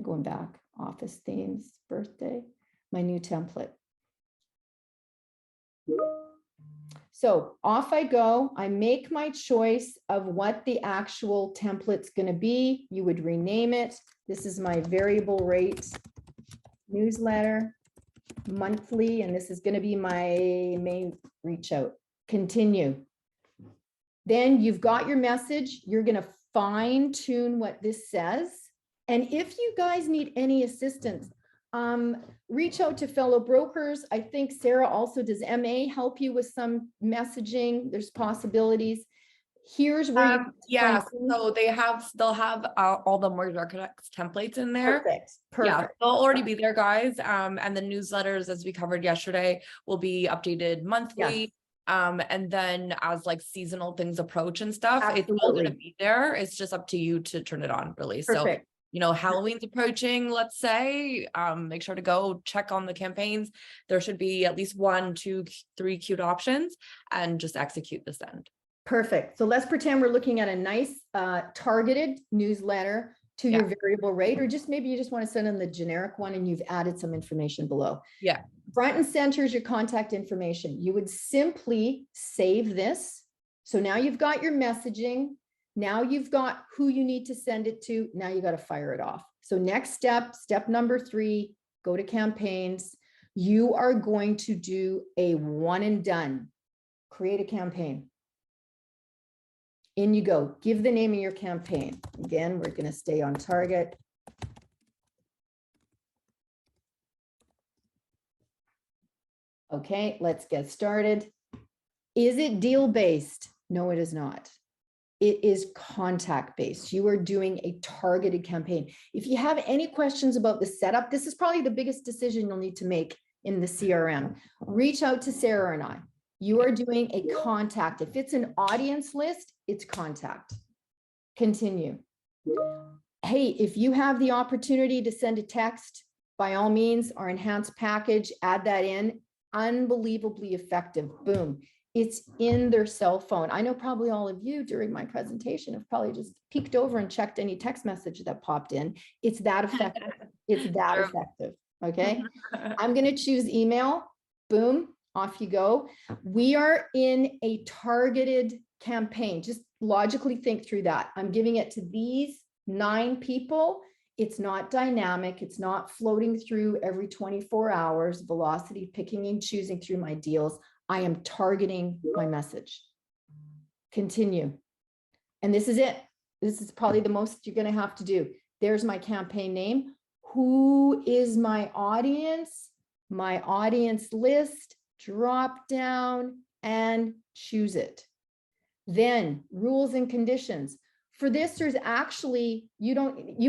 going back, office themes, birthday, my new template. So off I go. I make my choice of what the actual template's going to be. You would rename it. This is my variable rate newsletter monthly, and this is going to be my main reach out. Continue. Then you've got your message. You're going to fine tune what this says. And if you guys need any assistance, reach out to fellow brokers. I think Sarah also does MA help you with some messaging. There's possibilities. Here's where yeah, so they'll have all the mortgage architects templates in there. Perfect. Yeah, they'll already be there, guys. And the newsletters, as we covered yesterday, will be updated monthly. Yes. And then as like seasonal things approach and stuff, it's all Absolutely. gonna be there. It's just up to you to turn it on, really. Perfect. So, you know, Halloween's approaching, let's say, make sure to go check on the campaigns. There should be at least 1, 2, 3 cute options, and just execute the send. Perfect. So let's pretend we're looking at a nice targeted newsletter to your variable rate, or just maybe you just want to send them the generic one and you've added some information below. Yeah. Front and center is your contact information. You would simply save this. So now you've got your messaging. Now you've got who you need to send it to. Now you got to fire it off. So next step, step number 3, go to campaigns. You are going to do a one and done. Create a campaign. In you go. Give the name of your campaign. Again, we're going to stay on target. Okay, let's get started. Is it deal-based? No, it is not. It is contact-based. You are doing a targeted campaign. If you have any questions about the setup, this is probably the biggest decision you'll need to make in the CRM. Reach out to Sarah and I. You are doing a contact. If it's an audience list, it's contact. Continue. Hey, if you have the opportunity to send a text, by all means, our enhanced package, add that in. Unbelievably effective. Boom. It's in their cell phone. I know probably all of you during my presentation have probably just peeked over and checked any text message that popped in. It's that effective. It's that effective. Okay. I'm going to choose email. Boom. Off you go. We are in a targeted campaign. Just logically think through that. I'm giving it to these 9 people. It's not dynamic. It's not floating through every 24 hours, velocity, picking and choosing through my deals. I am targeting my message. Continue. And this is it. This is probably the most you're going to have to do. There's my campaign name. Who is my audience? My audience list. Drop down and choose it. Then rules and conditions. For this, there's actually, you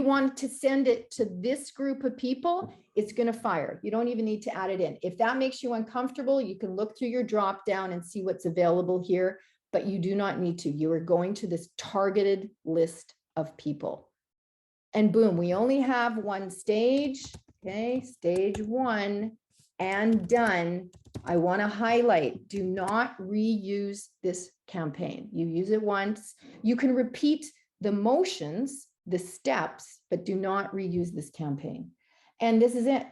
want to send it to this group of people, it's going to fire. You don't even need to add it in. If that makes you uncomfortable, you can look through your drop down and see what's available here, but you do not need to. You are going to this targeted list of people. And boom, we only have one stage. Okay, stage 1 and done. I want to highlight, do not reuse this campaign. You use it once. You can repeat the motions, the steps, but do not reuse this campaign. And this is it.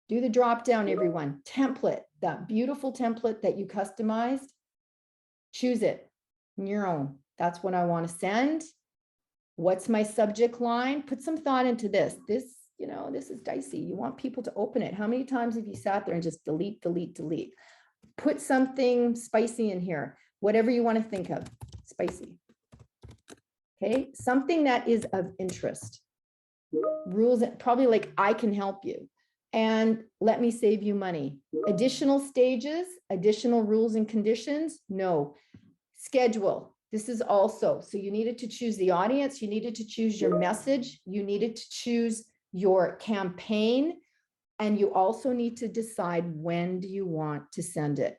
Do the drop down, everyone. Template, that beautiful template that you customized. Choose it on your own. That's what I want to send. What's my subject line? Put some thought into this. This is dicey. You want people to open it. How many times have you sat there and just delete, delete, delete? Put something spicy in here, whatever you want to think of, spicy. Okay, something that is of interest. Rules, probably like I can help you and let me save you money. Additional stages, additional rules and conditions, no. Schedule. This is also, so you needed to choose the audience, you needed to choose your message, you needed to choose your campaign, and you also need to decide when do you want to send it.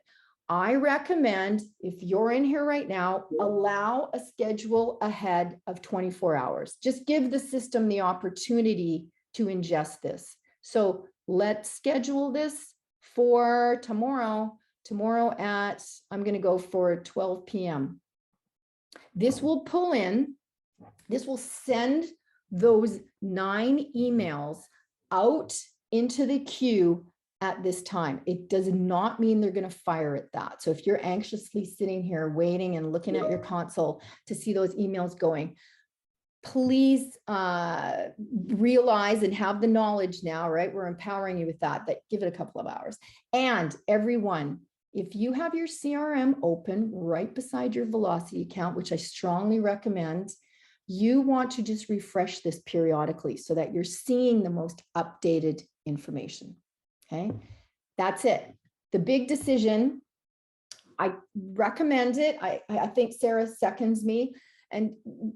I recommend, if you're in here right now, allow a schedule ahead of 24 hours. Just give the system the opportunity to ingest this. So let's schedule this for tomorrow. Tomorrow at, I'm going to go for 12 p.m. This will pull in, this will send those 9 emails out into the queue at this time. It does not mean they're going to fire at that. So if you're anxiously sitting here waiting and looking at your console to see those emails going, please realize and have the knowledge now, right? We're empowering you with that, give it a couple of hours. And everyone, if you have your CRM open right beside your Velocity account, which I strongly recommend, you want to just refresh this periodically so that you're seeing the most updated information. Okay, that's it. The big decision, I recommend it. I think Sarah seconds me. And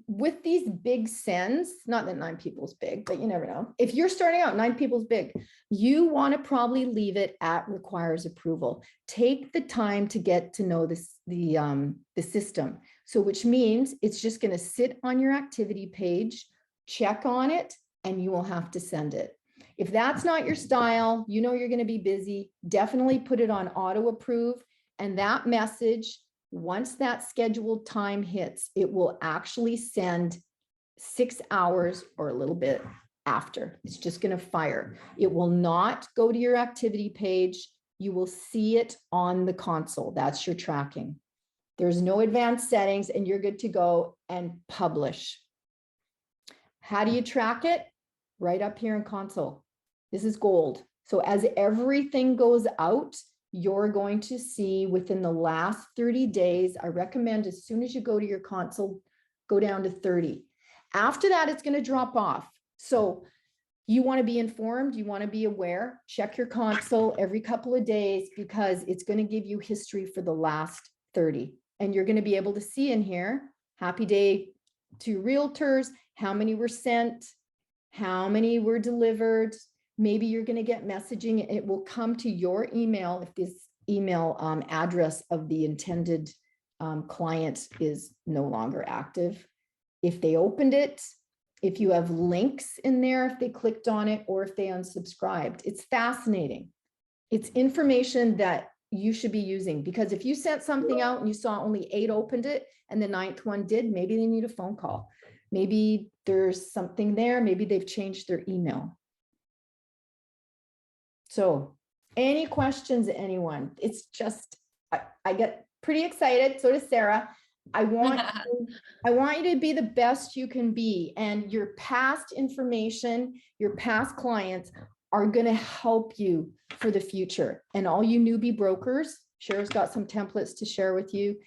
with these big sends, not that 9 people is big, but you never know. If you're starting out, 9 people is big. You want to probably leave it at requires approval. Take the time to get to know this, the system. So which means it's just going to sit on your activity page, check on it, and you will have to send it. If that's not your style, you know you're going to be busy, definitely put it on auto approve. And that message, once that scheduled time hits, it will actually send 6 hours or a little bit after. It's just going to fire. It will not go to your activity page. You will see it on the console. That's your tracking. There's no advanced settings and you're good to go and publish. How do you track it? Right up here in console. This is gold. So as everything goes out, you're going to see within the last 30 days, I recommend as soon as you go to your console, go down to 30. After that, it's going to drop off. So you want to be informed, you want to be aware, check your console every couple of days because it's going to give you history for the last 30. And you're going to be able to see in here, happy day to realtors, how many were sent, how many were delivered. Maybe you're going to get messaging. It will come to your email if this email address of the intended client is no longer active. If they opened it, if you have links in there, if they clicked on it, or if they unsubscribed. It's fascinating. It's information that you should be using because if you sent something out and you saw only 8 opened it and the 9th one did, maybe they need a phone call. Maybe there's something there. Maybe they've changed their email. So any questions, anyone? It's just, I get pretty excited. So does Sarah. I want you to be the best you can be. And your past information, your past clients are going to help you for the future. And all you newbie brokers, Cher's got some templates to share with you.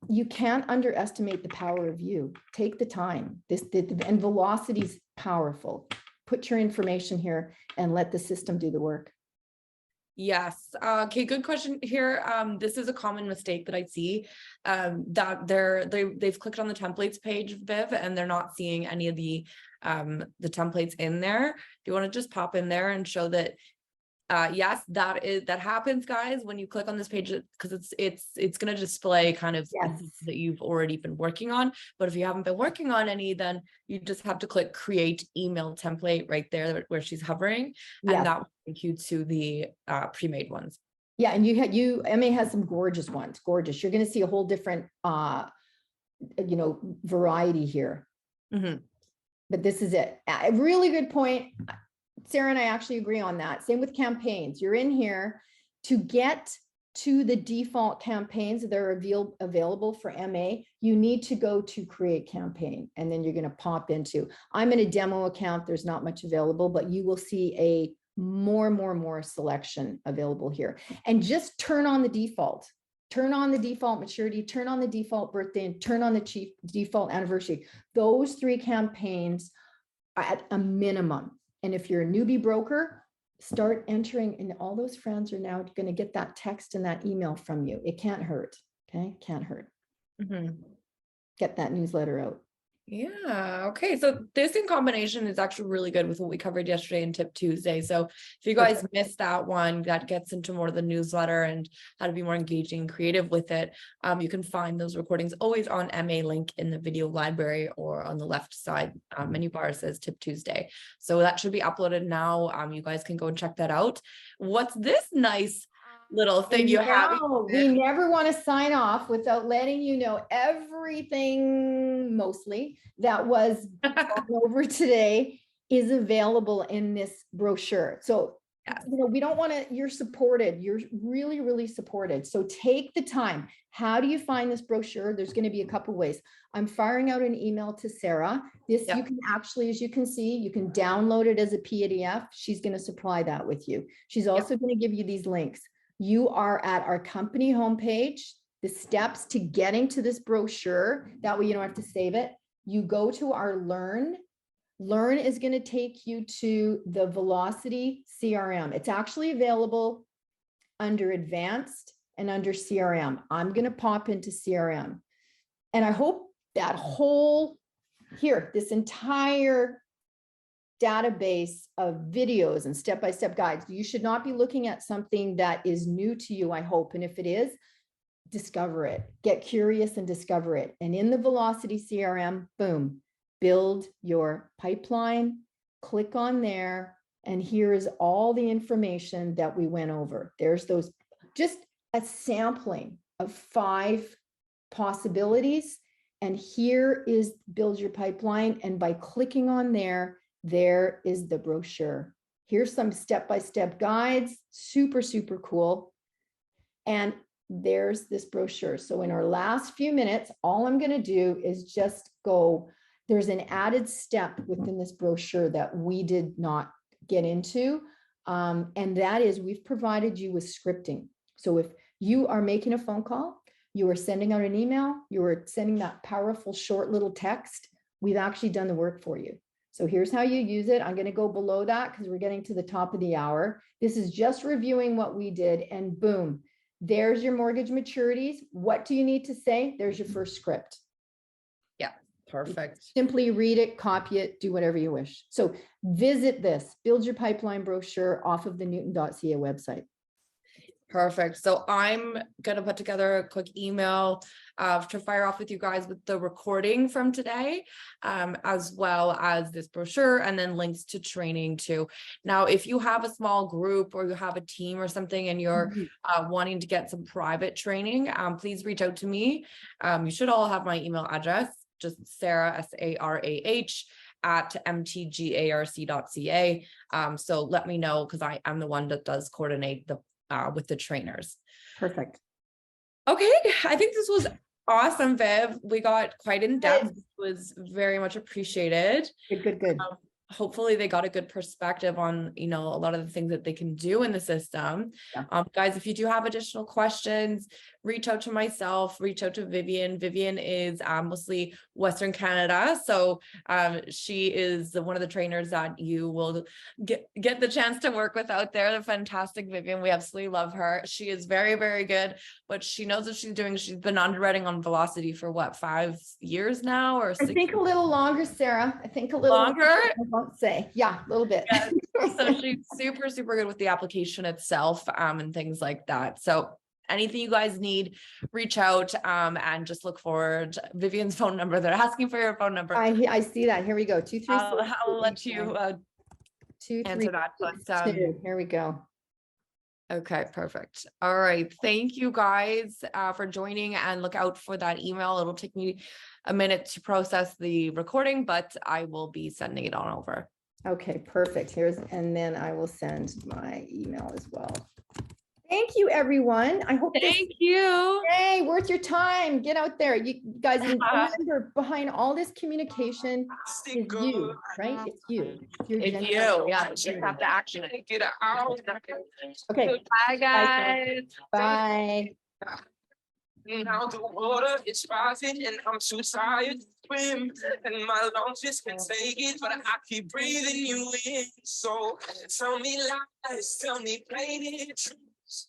You can't underestimate the power of you. Take the time. And velocity is powerful. Put your information here and let the system do the work. Yes. Okay. Good question here. This is a common mistake that I see that they've clicked on the templates page, Viv, and they're not seeing any of the templates in there. Do you want to just pop in there and show that? Yes, that happens, guys, when you click on this page, because it's going to display kind of that you've already been working on. But if you haven't been working on any, then you just have to click create email template right there where she's hovering, and that will take you to the pre-made ones. Yeah, and MA has some gorgeous ones, gorgeous. You're going to see a whole different variety here. But this is it. A really good point. Sarah and I actually agree on that. Same with campaigns. You're in here to get to the default campaigns that are available for MA. You need to go to create campaign, and then you're going to pop into, I'm in a demo account. There's not much available, but you will see a more selection available here. And just turn on the default. Turn on the default maturity, turn on the default birthday, and turn on the default anniversary. Those 3 campaigns are at a minimum. And if you're a newbie broker, start entering, and all those friends are now going to get that text and that email from you. It can't hurt. Okay. Can't hurt. Get that newsletter out. Yeah. Okay. So this in combination is actually really good with what we covered yesterday in Tip Tuesday. So if you guys missed that one, that gets into more of the newsletter and how to be more engaging and creative with it. You can find those recordings always on MA link in the video library, or on the left side menu bar says Tip Tuesday. So that should be uploaded now. You guys can go and check that out. What's this nice little thing you have? We never want to sign off without letting you know everything mostly that was gone over today is available in this brochure. So, we don't want to, you're supported. You're really, really supported. So take the time. How do you find this brochure? There's going to be a couple ways. I'm firing out an email to Sarah. This you can actually, as you can see, you can download it as a PDF. She's going to supply that with you. She's also going to give you these links. You are at our company homepage, the steps to getting to this brochure. That way you don't have to save it. You go to our Learn. Learn is going to take you to the Velocity CRM. It's actually available under Advanced and under CRM. I'm going to pop into CRM. And I hope that this entire database of videos and step-by-step guides. You should not be looking at something that is new to you, I hope. And if it is, discover it, get curious and discover it. And in the Velocity CRM, boom, build your pipeline, click on there. And here is all the information that we went over. There's those, just a sampling of 5 possibilities. And here is build your pipeline. And by clicking on there is the brochure. Here's some step-by-step guides, super, super cool. And there's this brochure. So in our last few minutes, all I'm going to do is just go, there's an added step within this brochure that we did not get into. And that is, we've provided you with scripting. So if you are making a phone call, you are sending out an email, you are sending that powerful short little text, we've actually done the work for you. So here's how you use it. I'm going to go below that because we're getting to the top of the hour. This is just reviewing what we did, and boom, there's your mortgage maturities. What do you need to say? There's your first script. Yeah, perfect. Simply read it, copy it, do whatever you wish. So visit this, build your pipeline brochure off of the Newton.ca website. Perfect. So I'm going to put together a quick email to fire off with you guys with the recording from today, as well as this brochure, and then links to training too. Now, if you have a small group or you have a team or something and you're wanting to get some private training, please reach out to me. You should all have my email address, just Sarah, SARAH at mtgarc.ca. So let me know, because I am the one that does coordinate the with the trainers. Perfect. Okay, I think this was awesome, Viv. We got quite in depth. It was very much appreciated. Good. Hopefully they got a good perspective on, a lot of the things that they can do in the system. Guys, if you do have additional questions, reach out to myself, reach out to Vivian. Vivian is mostly Western Canada. So she is one of the trainers that you will get the chance to work with out there. The fantastic Vivian. We absolutely love her. She is very, very good, but she knows what she's doing. She's been underwriting on Velocity for what, 5 years now, or 6 I think a little longer, Sarah. I think a little longer. I won't say. Yeah, a little bit. Yeah. So she's super, super good with the application itself, and things like that. So anything you guys need, reach out, and just look forward. Vivian's phone number. They're asking for your phone number. I see that. Here we go. 2 3. I'll let you 2 3 answer that. But, 2. Here we go. Okay, perfect. All right. Thank you guys for joining, and look out for that email. It'll take me a minute to process the recording, but I will be sending it on over. Okay, perfect. And then I will send my email as well. Thank you, everyone. I hope. Thank you. Hey, worth your time. Get out there. You guys, remember, behind all this communication is you, right? It's you. It's you. Yeah, you have to action it. Get out. Okay. Bye, guys. Bye. Now the water is rising and I'm too tired to swim, and my lungs just can't take it, but I keep breathing you in. So tell me lies, tell me plain truths.